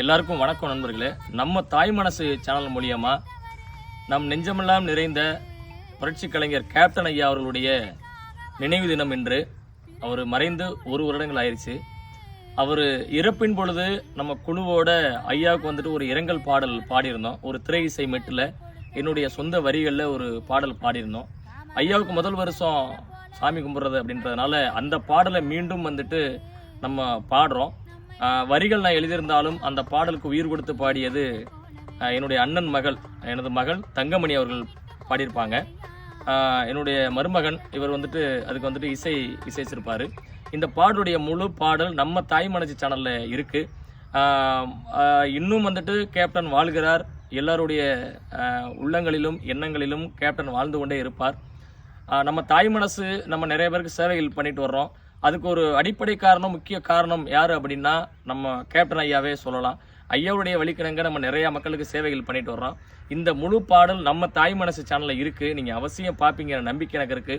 எல்லாருக்கும் வணக்கம் நண்பர்களே. நம்ம தாய் மனசு சேனல் மூலியமா நம் நெஞ்சமெல்லாம் நிறைந்த புரட்சி கலைஞர் கேப்டன் ஐயா அவர்களுடைய நினைவு தினம் என்று அவர் மறைந்து 1 வருடங்கள் ஆயிடுச்சு. அவர் இறப்பின் பொழுது நம்ம குழுவோட ஐயாவுக்கு வந்துட்டு ஒரு இரங்கல் பாடல் பாடியிருந்தோம். ஒரு திரை இசை மெட்டில் என்னுடைய சொந்த வரிகளில் ஒரு பாடல் பாடியிருந்தோம். ஐயாவுக்கு முதல் வருஷம் சாமி கும்பிட்றது அப்படின்றதுனால அந்த பாடலை மீண்டும் வந்துட்டு நம்ம பாடுறோம். வரிகள் நான் எழுதியிருந்தாலும் அந்த பாடலுக்கு உயிர் கொடுத்து பாடியது என்னுடைய அண்ணன் மகள், எனது மகள் தங்கமணி அவர்கள் பாடியிருப்பாங்க. என்னுடைய மருமகன் இவர் வந்துட்டு அதுக்கு வந்துட்டு இசைச்சிருப்பார். இந்த பாடலுடைய முழு பாடல் நம்ம தாய் மனசு சேனலில் இருக்குது. இன்னும் வந்துட்டு கேப்டன் வாழ்கிறார். எல்லாருடைய உள்ளங்களிலும் எண்ணங்களிலும் கேப்டன் வாழ்ந்து கொண்டே இருப்பார். நம்ம தாய் மனசு நம்ம நிறைய பேருக்கு சேவைகள் பண்ணிட்டு வர்றோம். அதுக்கு ஒரு அடிப்படை காரணம், முக்கிய காரணம் யார் அப்படின்னா நம்ம கேப்டன் ஐயாவே சொல்லலாம். ஐயாவுடைய வழிக்கிணங்க நம்ம நிறைய மக்களுக்கு சேவைகள் பண்ணிட்டு வர்றோம். இந்த முழு பாடல் நம்ம தாய் மனசு சேனலில் இருக்குது. நீங்கள் அவசியம் பார்ப்பீங்க, நம்பிக்கை எனக்கு இருக்குது.